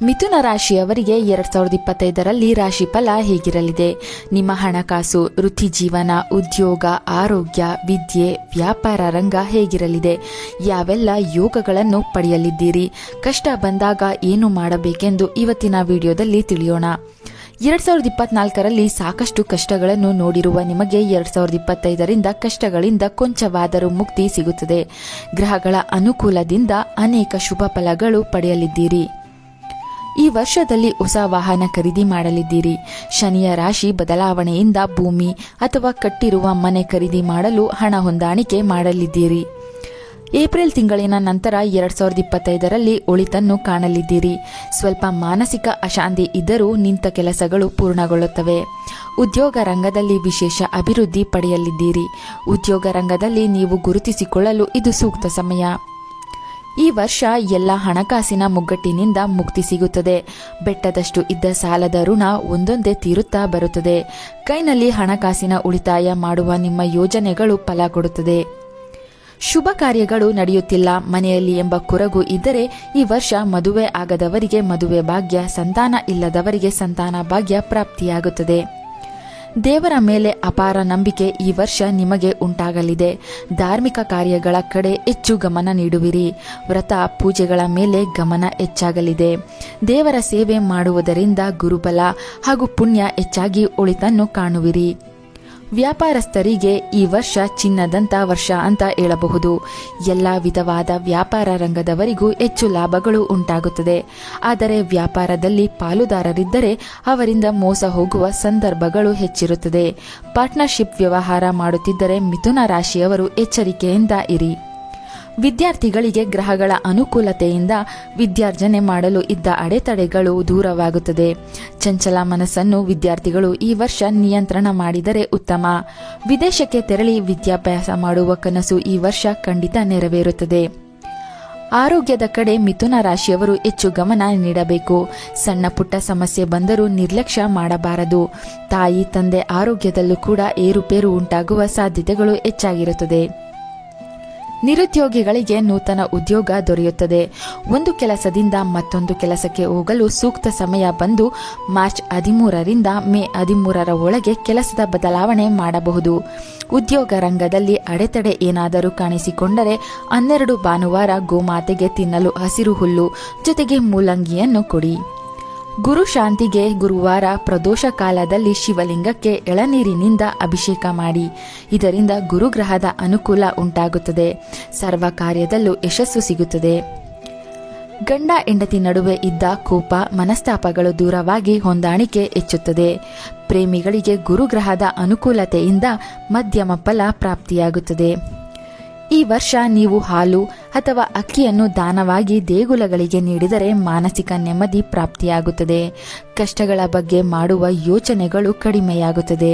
ಮಿಥುನ ರಾಶಿಯವರಿಗೆ 2025ರಲ್ಲಿ ರಾಶಿಫಲ ಹೇಗಿರಲಿದೆ? ನಿಮ್ಮ ಹಣಕಾಸು, ವೃತ್ತಿ ಜೀವನ, ಉದ್ಯೋಗ, ಆರೋಗ್ಯ, ವಿದ್ಯೆ, ವ್ಯಾಪಾರ ರಂಗ ಹೇಗಿರಲಿದೆ? ಯಾವೆಲ್ಲ ಯೋಗಗಳನ್ನು ಪಡೆಯಲಿದ್ದೀರಿ? ಕಷ್ಟ ಬಂದಾಗ ಏನು ಮಾಡಬೇಕೆಂದು ಇವತ್ತಿನ ವಿಡಿಯೋದಲ್ಲಿ ತಿಳಿಯೋಣ. 2024ರಲ್ಲಿ ಸಾಕಷ್ಟು ಕಷ್ಟಗಳನ್ನು ನೋಡಿರುವ ನಿಮಗೆ 2025ರಿಂದ ಕಷ್ಟಗಳಿಂದ ಕೊಂಚವಾದರೂ ಮುಕ್ತಿ ಸಿಗುತ್ತದೆ. ಗ್ರಹಗಳ ಅನುಕೂಲದಿಂದ ಅನೇಕ ಶುಭ ಫಲಗಳು ಪಡೆಯಲಿದ್ದೀರಿ. ಈ ವರ್ಷದಲ್ಲಿ ಹೊಸ ವಾಹನ ಖರೀದಿ ಮಾಡಲಿದ್ದೀರಿ. ಶನಿಯ ರಾಶಿ ಬದಲಾವಣೆಯಿಂದ ಭೂಮಿ ಅಥವಾ ಕಟ್ಟಿರುವ ಮನೆ ಖರೀದಿ ಮಾಡಲು ಹಣ ಹೊಂದಾಣಿಕೆ ಮಾಡಲಿದ್ದೀರಿ. ಏಪ್ರಿಲ್ ತಿಂಗಳಿನ ನಂತರ 2025ರಲ್ಲಿ ಒಳಿತನ್ನು ಕಾಣಲಿದ್ದೀರಿ. ಸ್ವಲ್ಪ ಮಾನಸಿಕ ಅಶಾಂತಿ ಇದ್ದರೂ ನಿಂತ ಕೆಲಸಗಳು ಪೂರ್ಣಗೊಳ್ಳುತ್ತವೆ. ಉದ್ಯೋಗ ರಂಗದಲ್ಲಿ ವಿಶೇಷ ಅಭಿವೃದ್ಧಿ ಪಡೆಯಲಿದ್ದೀರಿ. ಉದ್ಯೋಗ ರಂಗದಲ್ಲಿ ನೀವು ಗುರುತಿಸಿಕೊಳ್ಳಲು ಇದು ಸೂಕ್ತ ಸಮಯ. ಈ ವರ್ಷ ಎಲ್ಲ ಹಣಕಾಸಿನ ಮುಗ್ಗಟ್ಟಿನಿಂದ ಮುಕ್ತಿ ಸಿಗುತ್ತದೆ. ಬೆಟ್ಟದಷ್ಟು ಇದ್ದ ಸಾಲದ ಋಣ ಒಂದೊಂದೇ ತೀರುತ್ತಾ ಬರುತ್ತದೆ. ಕೈನಲ್ಲಿ ಹಣಕಾಸಿನ ಉಳಿತಾಯ ಮಾಡುವ ನಿಮ್ಮ ಯೋಜನೆಗಳು ಫಲ ಕೊಡುತ್ತದೆ. ಶುಭ ಕಾರ್ಯಗಳು ನಡೆಯುತ್ತಿಲ್ಲ ಮನೆಯಲ್ಲಿ ಎಂಬ ಕೊರಗು ಇದ್ದರೆ ಈ ವರ್ಷ ಮದುವೆ ಆಗದವರಿಗೆ ಮದುವೆ ಭಾಗ್ಯ, ಸಂತಾನ ಇಲ್ಲದವರಿಗೆ ಸಂತಾನ ಭಾಗ್ಯ ಪ್ರಾಪ್ತಿಯಾಗುತ್ತದೆ. ದೇವರ ಮೇಲೆ ಅಪಾರ ನಂಬಿಕೆ ಈ ವರ್ಷ ನಿಮಗೆ ಉಂಟಾಗಲಿದೆ. ಧಾರ್ಮಿಕ ಕಾರ್ಯಗಳ ಕಡೆ ಹೆಚ್ಚು ಗಮನ ನೀಡುವಿರಿ. ವ್ರತ ಪೂಜೆಗಳ ಮೇಲೆ ಗಮನ ಹೆಚ್ಚಾಗಲಿದೆ. ದೇವರ ಸೇವೆ ಮಾಡುವುದರಿಂದ ಗುರುಬಲ ಹಾಗೂ ಪುಣ್ಯ ಹೆಚ್ಚಾಗಿ ಒಳಿತನ್ನು ಕಾಣುವಿರಿ. ವ್ಯಾಪಾರಸ್ಥರಿಗೆ ಈ ವರ್ಷ ಚಿನ್ನದಂತ ವರ್ಷ ಅಂತ ಹೇಳಬಹುದು. ಎಲ್ಲ ವಿಧವಾದ ವ್ಯಾಪಾರ ರಂಗದವರಿಗೂ ಹೆಚ್ಚು ಲಾಭಗಳು ಉಂಟಾಗುತ್ತದೆ. ಆದರೆ ವ್ಯಾಪಾರದಲ್ಲಿ ಪಾಲುದಾರರಿದ್ದರೆ ಅವರಿಂದ ಮೋಸ ಹೋಗುವ ಸಂದರ್ಭಗಳು ಹೆಚ್ಚಿರುತ್ತದೆ. ಪಾರ್ಟ್ನರ್ಶಿಪ್ ವ್ಯವಹಾರ ಮಾಡುತ್ತಿದ್ದರೆ ಮಿಥುನ ರಾಶಿಯವರು ಎಚ್ಚರಿಕೆಯಿಂದ ಇರಿ. ವಿದ್ಯಾರ್ಥಿಗಳಿಗೆ ಗ್ರಹಗಳ ಅನುಕೂಲತೆಯಿಂದ ವಿದ್ಯಾರ್ಜನೆ ಮಾಡಲು ಇದ್ದ ಅಡೆತಡೆಗಳು ದೂರವಾಗುತ್ತದೆ. ಚಂಚಲ ಮನಸ್ಸನ್ನು ವಿದ್ಯಾರ್ಥಿಗಳು ಈ ವರ್ಷ ನಿಯಂತ್ರಣ ಮಾಡಿದರೆ ಉತ್ತಮ. ವಿದೇಶಕ್ಕೆ ತೆರಳಿ ವಿದ್ಯಾಭ್ಯಾಸ ಮಾಡುವ ಕನಸು ಈ ವರ್ಷ ಖಂಡಿತ ನೆರವೇರುತ್ತದೆ. ಆರೋಗ್ಯದ ಕಡೆ ಮಿಥುನ ರಾಶಿಯವರು ಹೆಚ್ಚು ಗಮನ ನೀಡಬೇಕು. ಸಣ್ಣ ಪುಟ್ಟ ಸಮಸ್ಯೆ ಬಂದರೂ ನಿರ್ಲಕ್ಷ್ಯ ಮಾಡಬಾರದು. ತಾಯಿ ತಂದೆ ಆರೋಗ್ಯದಲ್ಲೂ ಕೂಡ ಏರುಪೇರು ಉಂಟಾಗುವ ಸಾಧ್ಯತೆಗಳು ಹೆಚ್ಚಾಗಿರುತ್ತದೆ. ನಿರುದ್ಯೋಗಿಗಳಿಗೆ ನೂತನ ಉದ್ಯೋಗ ದೊರೆಯುತ್ತದೆ. ಒಂದು ಕೆಲಸದಿಂದ ಮತ್ತೊಂದು ಕೆಲಸಕ್ಕೆ ಹೋಗಲು ಸೂಕ್ತ ಸಮಯ ಬಂದು ಮಾರ್ಚ್ 13ರಿಂದ ಮೇ 13ರ ಒಳಗೆ ಕೆಲಸದ ಬದಲಾವಣೆ ಮಾಡಬಹುದು. ಉದ್ಯೋಗ ರಂಗದಲ್ಲಿ ಅಡೆತಡೆ ಏನಾದರೂ ಕಾಣಿಸಿಕೊಂಡರೆ 12 ಭಾನುವಾರ ಗೋಮಾತೆಗೆ ತಿನ್ನಲು ಹಸಿರು ಹುಲ್ಲು ಜೊತೆಗೆ ಮೂಲಂಗಿಯನ್ನು ಕೊಡಿ. ಗುರು ಶಾಂತಿಗೆ ಗುರುವಾರ ಪ್ರದೋಷ ಕಾಲದಲ್ಲಿ ಶಿವಲಿಂಗಕ್ಕೆ ಎಳನೀರಿನಿಂದ ಅಭಿಷೇಕ ಮಾಡಿ. ಇದರಿಂದ ಗುರುಗ್ರಹದ ಅನುಕೂಲ ಉಂಟಾಗುತ್ತದೆ. ಸರ್ವ ಕಾರ್ಯದಲ್ಲೂ ಯಶಸ್ಸು ಸಿಗುತ್ತದೆ. ಗಂಡ ಹೆಂಡತಿ ನಡುವೆ ಇದ್ದ ಕೋಪ ಮನಸ್ತಾಪಗಳು ದೂರವಾಗಿ ಹೊಂದಾಣಿಕೆ ಹೆಚ್ಚುತ್ತದೆ. ಪ್ರೇಮಿಗಳಿಗೆ ಗುರುಗ್ರಹದ ಅನುಕೂಲತೆಯಿಂದ ಮಧ್ಯಮ ಫಲ ಪ್ರಾಪ್ತಿಯಾಗುತ್ತದೆ. ಈ ವರ್ಷ ನೀವು ಹಾಲು ಅಥವಾ ಅಕ್ಕಿಯನ್ನು ದಾನವಾಗಿ ದೇಗುಲಗಳಿಗೆ ನೀಡಿದರೆ ಮಾನಸಿಕ ನೆಮ್ಮದಿ ಪ್ರಾಪ್ತಿಯಾಗುತ್ತದೆ. ಕಷ್ಟಗಳ ಬಗ್ಗೆ ಮಾಡುವ ಯೋಚನೆಗಳು ಕಡಿಮೆಯಾಗುತ್ತದೆ.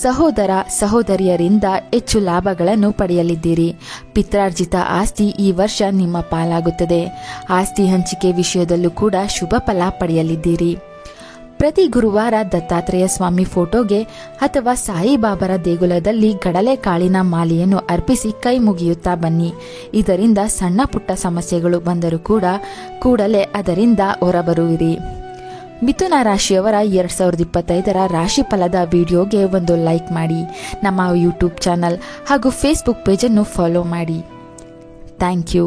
ಸಹೋದರ ಸಹೋದರಿಯರಿಂದ ಹೆಚ್ಚು ಲಾಭಗಳನ್ನು ಪಡೆಯಲಿದ್ದೀರಿ. ಪಿತ್ರಾರ್ಜಿತ ಆಸ್ತಿ ಈ ವರ್ಷ ನಿಮ್ಮ ಪಾಲಾಗುತ್ತದೆ. ಆಸ್ತಿ ಹಂಚಿಕೆ ವಿಷಯದಲ್ಲೂ ಕೂಡ ಶುಭ ಫಲ ಪಡೆಯಲಿದ್ದೀರಿ. ಪ್ರತಿ ಗುರುವಾರ ದತ್ತಾತ್ರೇಯ ಸ್ವಾಮಿ ಫೋಟೋಗೆ ಅಥವಾ ಸಾಯಿಬಾಬರ ದೇಗುಲದಲ್ಲಿ ಕಡಲೆಕಾಳಿನ ಮಾಲೆಯನ್ನು ಅರ್ಪಿಸಿ ಕೈ ಮುಗಿಯುತ್ತಾ ಬನ್ನಿ. ಇದರಿಂದ ಸಣ್ಣ ಪುಟ್ಟ ಸಮಸ್ಯೆಗಳು ಬಂದರೂ ಕೂಡ ಕೂಡಲೇ ಅದರಿಂದ ಹೊರಬರುವಿರಿ. ಮಿಥುನ ರಾಶಿಯವರ 2025ರ ರಾಶಿ ಫಲದ ವಿಡಿಯೋಗೆ ಒಂದು ಲೈಕ್ ಮಾಡಿ. ನಮ್ಮ ಯೂಟ್ಯೂಬ್ ಚಾನಲ್ ಹಾಗೂ ಫೇಸ್ಬುಕ್ ಪೇಜನ್ನು ಫಾಲೋ ಮಾಡಿ. Thank you.